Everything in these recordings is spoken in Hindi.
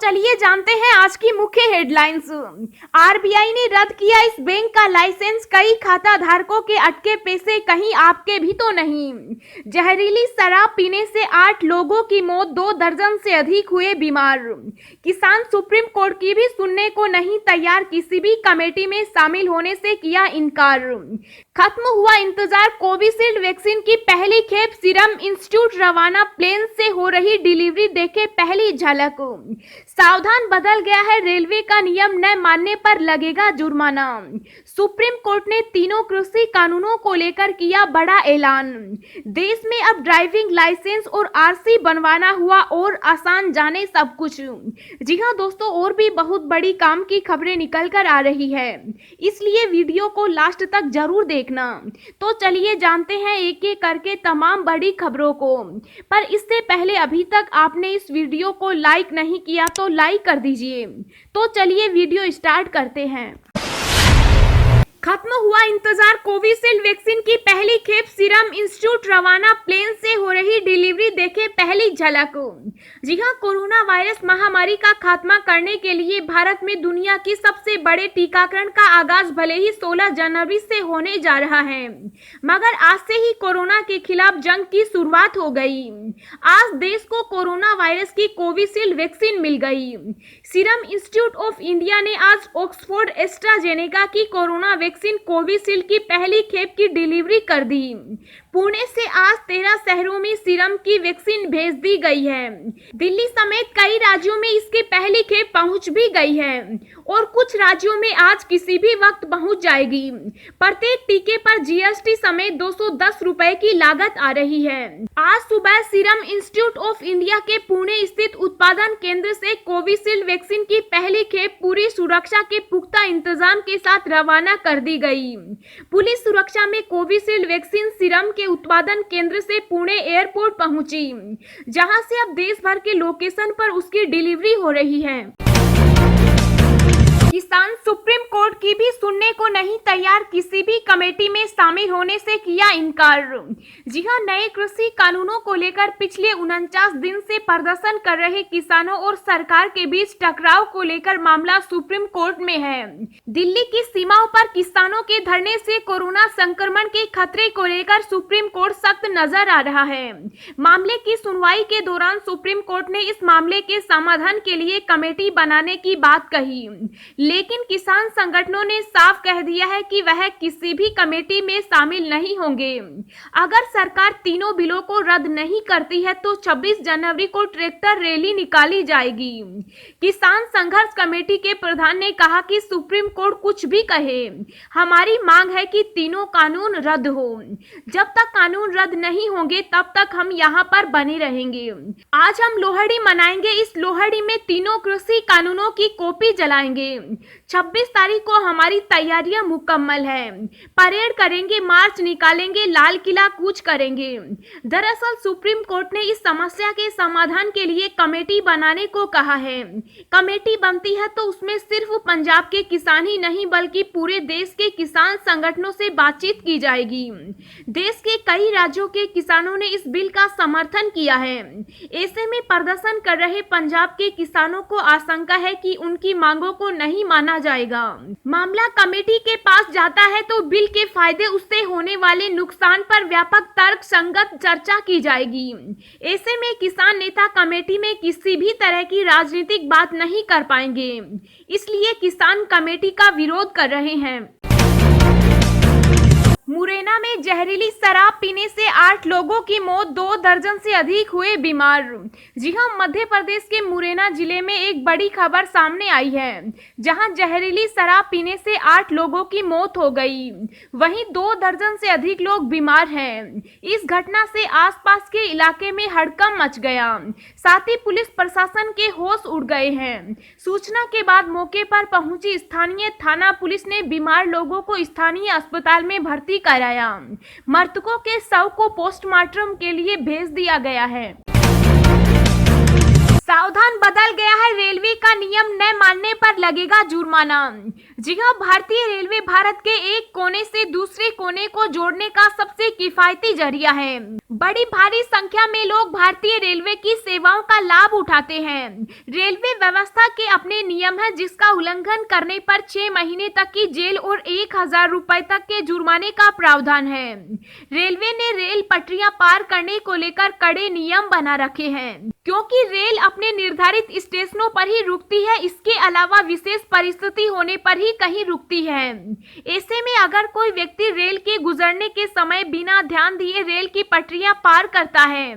चलिए जानते हैं आज की मुख्य हेडलाइंस। आरबीआई ने रद्द किया इस बैंक का लाइसेंस, कई खाता धारकों के अटके पैसे कहीं आपके भी तो नहीं। जहरीली शराब पीने से 8 लोगों की मौत, 2 दर्जन से अधिक हुए बीमार। किसान सुप्रीम कोर्ट की भी सुनने को नहीं तैयार, किसी भी कमेटी में शामिल होने से किया इनकार। खत्म हुआ इंतजार, कोविशील्ड वैक्सीन की पहली खेप, सीरम इंस्टीट्यूट रवाना, प्लेन से हो रही डिलीवरी देखे पहली झलक। सावधान, बदल गया है रेलवे का नियम, न मानने पर लगेगा जुर्माना। सुप्रीम कोर्ट ने तीनों कृषि कानूनों को लेकर किया बड़ा ऐलान। देश में अब ड्राइविंग लाइसेंस और आरसी बनवाना हुआ और आसान, जाने सब कुछ। जी हां दोस्तों, और भी बहुत बड़ी काम की खबरें निकल कर आ रही है, इसलिए वीडियो को लास्ट तक जरूर देखना। तो चलिए जानते हैं एक एक करके तमाम बड़ी खबरों को। पर इससे पहले अभी तक आपने इस वीडियो को लाइक नहीं किया तो लाइक कर दीजिए। तो चलिए वीडियो स्टार्ट करते हैं। खत्म हुआ इंतजार, कोविशील्ड वैक्सीन की पहली खेप, सीरम इंस्टीट्यूट रवाना, प्लेन से हो रही डिलीवरी देखे पहली झलक। जी हां, कोरोना वायरस महामारी का खात्मा करने के लिए भारत में दुनिया की सबसे बड़े टीकाकरण का आगाज भले ही 16 जनवरी से होने जा रहा है, मगर आज से ही कोरोना के खिलाफ जंग की शुरुआत हो गई। आज देश को कोरोना वायरस की कोविशील्ड वैक्सीन मिल गई। सीरम इंस्टीट्यूट ऑफ इंडिया ने आज ऑक्सफोर्ड एस्ट्राजेनेका की कोरोना वैक्सीन कोविशील्ड की पहली खेप की डिलीवरी कर दी। पुणे से आज 13 शहरों में सीरम की वैक्सीन भेज दी गई है। दिल्ली समेत कई राज्यों में इसकी पहली खेप पहुंच भी गई है और कुछ राज्यों में आज किसी भी वक्त पहुंच जाएगी। प्रत्येक टीके पर जीएसटी समेत 210 रुपए की लागत आ रही है। आज सुबह सीरम इंस्टीट्यूट ऑफ इंडिया के पुणे स्थित उत्पादन केंद्र से कोविशील्ड वैक्सीन की पहली खेप पूरी सुरक्षा के पुख्ता इंतजाम के साथ रवाना कर दी गई। पुलिस सुरक्षा में कोविशील्ड वैक्सीन सीरम के उत्पादन केंद्र से पुणे एयरपोर्ट पहुंची, जहां से अब देश भर के लोकेशन पर उसकी डिलीवरी हो रही है। किसान सुप्रीम कोर्ट की भी सुनने को नहीं तैयार, किसी भी कमेटी में शामिल होने से किया इनकार। जी हां, नए कृषि कानूनों को लेकर पिछले 49 दिन से प्रदर्शन कर रहे किसानों और सरकार के बीच टकराव को लेकर मामला सुप्रीम कोर्ट में है। दिल्ली की सीमाओं पर किसानों के धरने से कोरोना संक्रमण के खतरे को लेकर सुप्रीम कोर्ट सख्त नजर आ रहा है। मामले की सुनवाई के दौरान सुप्रीम कोर्ट ने इस मामले के समाधान के लिए कमेटी बनाने की बात कही, लेकिन किसान संगठनों ने साफ कह दिया है कि वह किसी भी कमेटी में शामिल नहीं होंगे। अगर सरकार तीनों बिलों को रद्द नहीं करती है तो 26 जनवरी को ट्रैक्टर रैली निकाली जाएगी। किसान संघर्ष कमेटी के प्रधान ने कहा कि सुप्रीम कोर्ट कुछ भी कहे, हमारी मांग है कि तीनों कानून रद्द हो। जब तक कानून रद्द नहीं होंगे तब तक हम यहाँ पर बने रहेंगे। आज हम लोहड़ी मनाएंगे, इस लोहड़ी में तीनों कृषि कानूनों की कॉपी जलाएंगे। 26 तारीख को हमारी तैयारियां मुकम्मल है, परेड करेंगे, मार्च निकालेंगे, लाल किला कूच करेंगे। दरअसल सुप्रीम कोर्ट ने इस समस्या के समाधान के लिए कमेटी बनाने को कहा है। कमेटी बनती है तो उसमें सिर्फ पंजाब के किसान ही नहीं बल्कि पूरे देश के किसान संगठनों से बातचीत की जाएगी। देश के कई राज्यों के किसानों ने इस बिल का समर्थन किया है। ऐसे में प्रदर्शन कर रहे पंजाब के किसानों को आशंका है कि उनकी मांगों को नहीं माना जाएगा। मामला कमेटी के पास जाता है तो बिल के फायदे, उससे होने वाले नुकसान पर व्यापक तर्क संगत चर्चा की जाएगी। ऐसे में किसान नेता कमेटी में किसी भी तरह की राजनीतिक बात नहीं कर पाएंगे, इसलिए किसान कमेटी का विरोध कर रहे हैं। मुरैना में जहरीली शराब पीने से 8 लोगों की मौत, 2 दर्जन से अधिक हुए बीमार। जी हां, मध्य प्रदेश के मुरैना जिले में एक बड़ी खबर सामने आई है, जहां जहरीली शराब पीने से 8 लोगों की मौत हो गई, वहीं 2 दर्जन से अधिक लोग बीमार हैं। इस घटना से आसपास के इलाके में हड़कंप मच गया, साथ ही पुलिस प्रशासन के होश उड़ गए हैं। सूचना के बाद मौके पर पहुंची स्थानीय थाना पुलिस ने बीमार लोगों को स्थानीय अस्पताल में भर्ती कराया। मृतकों के शव को पोस्टमार्टम के लिए भेज दिया गया है। सावधान, बदल गया है रेलवे का नियम, न मानने पर लगेगा जुर्माना। जी हां, भारतीय रेलवे भारत के एक कोने से दूसरे कोने को जोड़ने का सबसे किफायती जरिया है। बड़ी भारी संख्या में लोग भारतीय रेलवे की सेवाओं का लाभ उठाते हैं। रेलवे व्यवस्था के अपने नियम हैं, जिसका उल्लंघन करने पर 6 महीने तक की जेल और 1000 रुपए तक के जुर्माने का प्रावधान है। रेलवे ने रेल पटरियां पार करने को लेकर कड़े नियम बना रखे हैं, क्योंकि रेल अपने निर्धारित स्टेशनों पर ही रुकती है। इसके अलावा विशेष परिस्थिति होने पर ही कहीं रुकती है। ऐसे में अगर कोई व्यक्ति रेल के गुजरने के समय बिना ध्यान दिए रेल की पटरियां पार करता है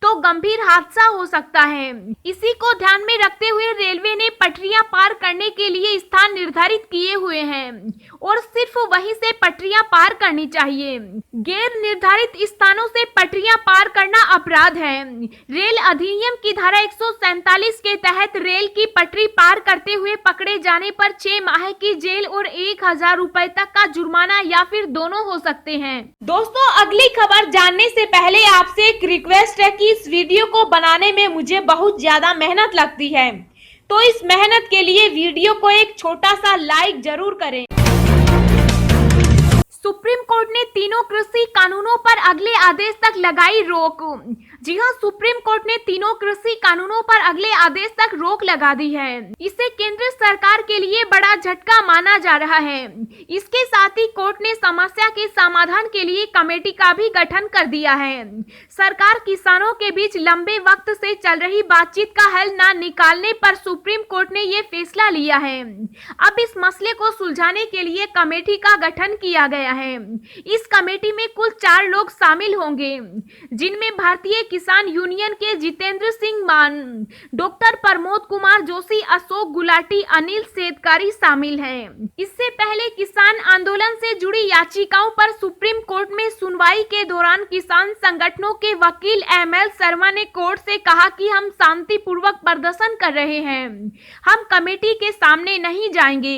तो गंभीर हादसा हो सकता है। इसी को ध्यान में रखते हुए रेलवे ने पटरियां पार करने के लिए स्थान निर्धारित किए हुए हैं और सिर्फ वहीं से पटरियां पार करनी चाहिए। गैर निर्धारित स्थानों से पटरियां पार करना अपराध है। रेल अधिनियम की धारा 147 के तहत रेल की पटरी पार करते हुए पकड़े जाने पर 6 माह की जेल और 1000 रुपए तक का जुर्माना या फिर दोनों हो सकते हैं। दोस्तों, अगली खबर जानने से पहले आपसे एक रिक्वेस्ट है कि इस वीडियो को बनाने में मुझे बहुत ज्यादा मेहनत लगती है, तो इस मेहनत के लिए वीडियो को एक छोटा सा लाइक जरूर करें। सुप्रीम कोर्ट ने तीनों कृषि कानूनों पर अगले आदेश तक लगाई रोक। जी हां, सुप्रीम कोर्ट ने तीनों कृषि कानूनों पर अगले आदेश तक रोक लगा दी है। इसे केंद्र सरकार के लिए बड़ा झटका माना जा रहा है। इसके साथ ही कोर्ट ने समस्या के समाधान के लिए कमेटी का भी गठन कर दिया है। सरकार किसानों के बीच लंबे वक्त से चल रही बातचीत का हल न निकालने पर सुप्रीम कोर्ट ने ये फैसला लिया है। अब इस मसले को सुलझाने के लिए कमेटी का गठन किया गया है। इस कमेटी में कुल 4 लोग शामिल होंगे, जिनमें भारतीय किसान यूनियन के जितेंद्र सिंह मान, डॉक्टर प्रमोद कुमार जोशी, अशोक गुलाटी, अनिल सेठकारी शामिल हैं। इससे पहले किसान आंदोलन से जुड़ी याचिकाओं पर सुप्रीम कोर्ट में सुनवाई के दौरान किसान संगठनों के वकील ML शर्मा ने कोर्ट से कहा कि हम शांतिपूर्वक प्रदर्शन कर रहे हैं, हम कमेटी के सामने नहीं जाएंगे,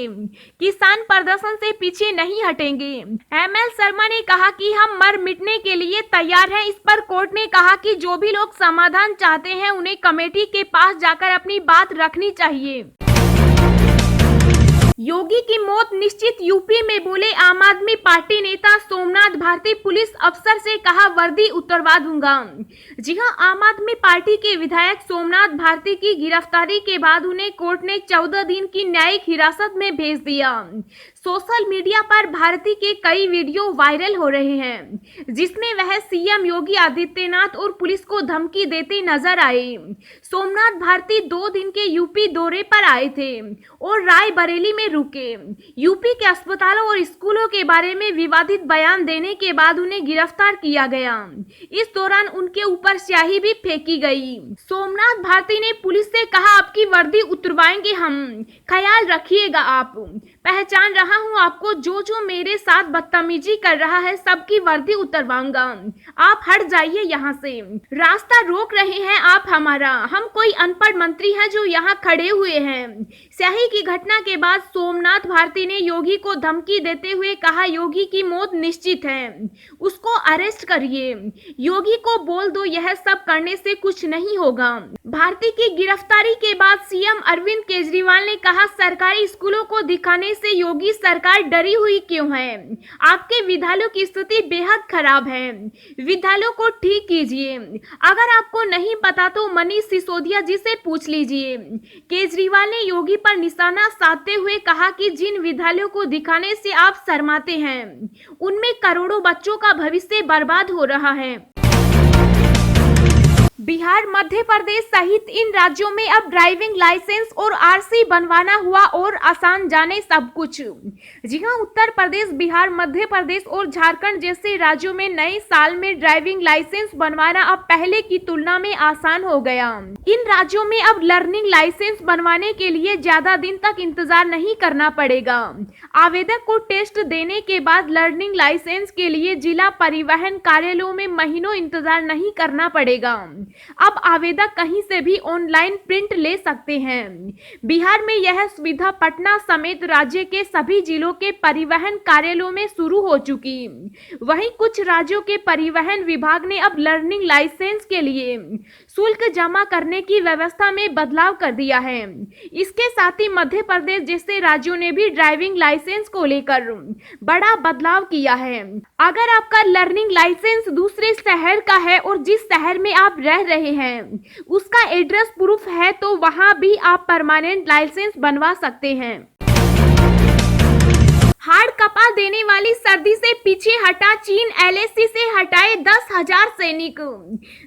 किसान प्रदर्शन से पीछे नहीं हटेंगे। ML शर्मा ने कहा कि हम मर मिटने के लिए तैयार हैं। इस पर कोर्ट ने कहा कि जो भी लोग समाधान चाहते हैं उन्हें कमेटी के पास जाकर अपनी बात रखनी चाहिए। योगी की मौत निश्चित, यूपी में बोले आम आदमी पार्टी नेता सोमनाथ भारती। पुलिस अफसर से कहा वर्दी उतरवा दूंगा। जी हां, आम आदमी पार्टी के विधायक सोमनाथ भारती की गिरफ्तारी के बाद उन्हें कोर्ट ने 14 दिन की न्यायिक हिरासत में भेज दिया। सोशल मीडिया पर भारती के कई वीडियो वायरल हो रहे हैं, जिसमें वह सीएम योगी आदित्यनाथ और पुलिस को धमकी देते नजर आए। सोमनाथ भारती 2 दिन के यूपी दौरे पर आए थे और रायबरेली में रुके। यूपी के अस्पतालों और स्कूलों के बारे में विवादित बयान देने के बाद उन्हें गिरफ्तार किया गया। इस दौरान उनके ऊपर स्याही भी फेंकी गई। सोमनाथ भारती ने पुलिस से कहा, आपकी वर्दी उतरवाएंगे हम, ख्याल रखिएगा, आप पहचान रहा हूं आपको, जो मेरे साथ बदतमीजी कर रहा है सबकी वर्दी उतरवाऊंगा, आप हट जाइए यहाँ से, रास्ता रोक रहे हैं आप हमारा, हम कोई अनपढ़ मंत्री हैं जो यहाँ खड़े हुए हैं। स्याही की घटना के बाद सोमनाथ भारती ने योगी को धमकी देते हुए कहा, योगी की मौत निश्चित है, उसको अरेस्ट करिए, योगी को बोल दो यह सब करने से कुछ नहीं होगा। भारती की गिरफ्तारी के बाद सीएम अरविंद केजरीवाल ने कहा, सरकारी स्कूलों को दिखाने से योगी सरकार डरी हुई क्यों है? आपके विद्यालयों की स्थिति बेहद खराब है, विद्यालयों को ठीक कीजिए। अगर आपको नहीं पता तो मनीष सिसोदिया जी से पूछ लीजिए। केजरीवाल ने योगी पर निशाना साधते हुए कहा कि जिन विद्यालयों को दिखाने से आप शर्माते हैं, उनमें करोड़ों बच्चों का भविष्य बर्बाद हो रहा है। बिहार, मध्य प्रदेश सहित इन राज्यों में अब ड्राइविंग लाइसेंस और आरसी बनवाना हुआ और आसान, जाने सब कुछ। जी हां, उत्तर प्रदेश, बिहार, मध्य प्रदेश और झारखंड जैसे राज्यों में नए साल में ड्राइविंग लाइसेंस बनवाना अब पहले की तुलना में आसान हो गया। इन राज्यों में अब लर्निंग लाइसेंस बनवाने के लिए ज्यादा दिन तक इंतजार नहीं करना पड़ेगा। आवेदक को टेस्ट देने के बाद लर्निंग लाइसेंस के लिए जिला परिवहन कार्यालयों में महीनों इंतजार नहीं करना पड़ेगा। अब आवेदक कहीं से भी ऑनलाइन प्रिंट ले सकते हैं। बिहार में यह सुविधा पटना समेत राज्य के सभी जिलों के परिवहन कार्यालयों में शुरू हो चुकी। वहीं कुछ राज्यों के परिवहन विभाग ने अब लर्निंग लाइसेंस के लिए शुल्क जमा करने की व्यवस्था में बदलाव कर दिया है। इसके साथ ही मध्य प्रदेश जैसे राज्यों ने भी ड्राइविंग लाइसेंस को लेकर बड़ा बदलाव किया है। अगर आपका लर्निंग लाइसेंस दूसरे शहर का है और जिस शहर में आप रह रहे हैं उसका एड्रेस प्रूफ है तो वहां भी आप परमानेंट लाइसेंस बनवा सकते हैं। हाड़ कपा देने वाली सर्दी से पीछे हटा चीन, एलएसी से हटाए 10,000 सैनिक।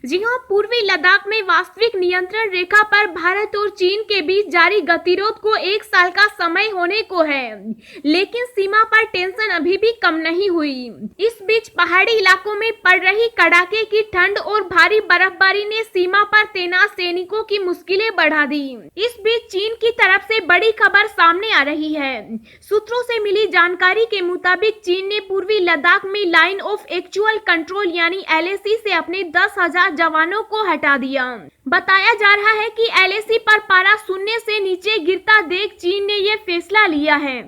जी हां, पूर्वी लद्दाख में वास्तविक नियंत्रण रेखा पर भारत और चीन के बीच जारी गतिरोध को 1 साल का समय होने को है, लेकिन सीमा पर टेंशन अभी भी कम नहीं हुई। इस बीच पहाड़ी इलाकों में पड़ रही कड़ाके की ठंड और भारी बर्फबारी ने सीमा पर तैनात सैनिकों की मुश्किलें बढ़ा दी। इस बीच चीन की तरफ से बड़ी खबर सामने आ रही है। सूत्रों से मिली जानकारी के मुताबिक चीन ने पूर्वी लद्दाख में लाइन ऑफ एक्चुअल कंट्रोल यानी एलएसी से अपने 10,000 जवानों को हटा दिया। बताया जा रहा है कि एलएसी पर पारा शून्य से नीचे गिरता देख चीन ने यह फैसला लिया है।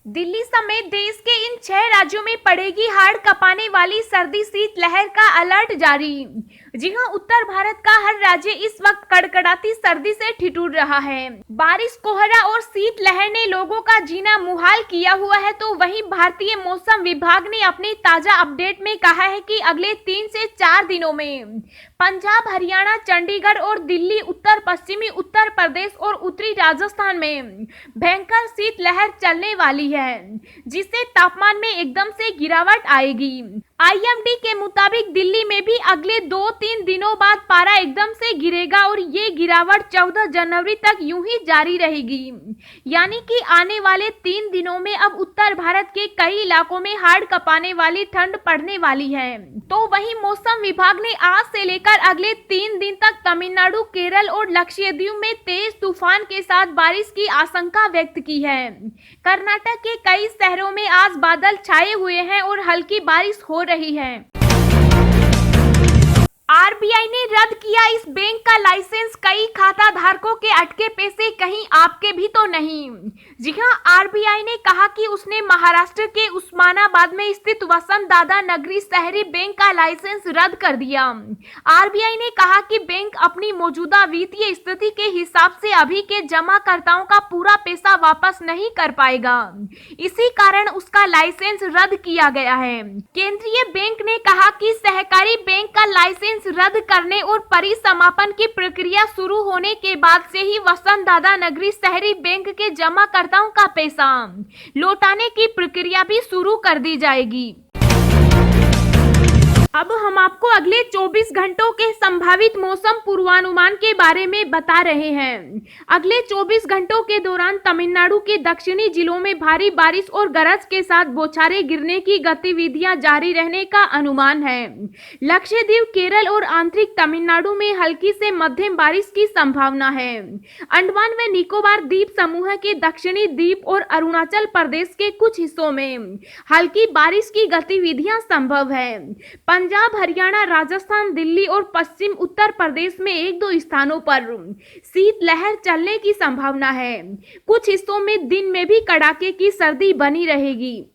दिल्ली समेत देश के इन 6 राज्यों में पड़ेगी हाड़ कपाने वाली सर्दी, शीतलहर का अलर्ट जारी। जी हां, उत्तर भारत का हर राज्य इस वक्त कड़कड़ाती सर्दी से ठिठुर रहा है। बारिश, कोहरा और शीतलहर ने लोगों का जीना मुहाल किया हुआ है, तो वहीं भारतीय मौसम विभाग ने अपने ताजा अपडेट में कहा है कि अगले 3 से 4 दिनों में पंजाब, हरियाणा, चंडीगढ़ और दिल्ली, उत्तर पश्चिमी उत्तर प्रदेश और उत्तरी राजस्थान में भयंकर शीतलहर चलने वाली है, जिससे तापमान में एकदम से गिरावट आएगी। आईएमडी के मुताबिक दिल्ली में भी अगले 2-3 दिनों बाद पारा एकदम से गिरेगा और ये गिरावट 14 जनवरी तक यूं ही जारी रहेगी। यानी कि आने वाले 3 दिनों में अब उत्तर भारत के कई इलाकों में हाड़ कपाने वाली ठंड पड़ने वाली है। तो वहीं मौसम विभाग ने आज से लेकर अगले 3 दिन तक तमिलनाडु, केरल और लक्षद्वीप में तेज तूफान के साथ बारिश की आशंका व्यक्त की है। कर्नाटक के कई शहरों में आज बादल छाए हुए हैं और हल्की बारिश हो रही है। आरबीआई ने रद्द किया इस बैंक का लाइसेंस, कई खाता धारकों के अटके पैसे कहीं आपके भी तो नहीं। जी हां, आरबीआई ने कहा कि उसने महाराष्ट्र के उस्मानाबाद में स्थित वसंत दादा नगरी शहरी बैंक का लाइसेंस रद्द कर दिया। आरबीआई ने कहा कि बैंक अपनी मौजूदा वित्तीय स्थिति के हिसाब से अभी के जमाकर्ताओं का पूरा पैसा वापस नहीं कर पाएगा, इसी कारण उसका लाइसेंस रद्द किया गया है। केंद्रीय बैंक ने कहा कि सहकारी बैंक का लाइसेंस रद्द करने और परिसमापन की प्रक्रिया शुरू होने के बाद से ही वसंत दादा नगरी शहरी बैंक के जमाकर्ताओं का पैसा लौटाने की प्रक्रिया भी शुरू कर दी जाएगी। अब हम आपको अगले 24 घंटों के संभावित मौसम पूर्वानुमान के बारे में बता रहे हैं। अगले 24 घंटों के दौरान तमिलनाडु के दक्षिणी जिलों में भारी बारिश और गरज के साथ बौछारें गिरने की गतिविधियां जारी रहने का अनुमान है। लक्षद्वीप, केरल और आंतरिक तमिलनाडु में हल्की से मध्यम बारिश की संभावना है। अंडमान व निकोबार द्वीप समूह के दक्षिणी द्वीप और अरुणाचल प्रदेश के कुछ हिस्सों में हल्की बारिश की गतिविधियां संभव है। पंजाब, हरियाणा, राजस्थान, दिल्ली और पश्चिम उत्तर प्रदेश में 1-2 स्थानों पर शीतलहर चलने की संभावना है। कुछ हिस्सों में दिन में भी कड़ाके की सर्दी बनी रहेगी।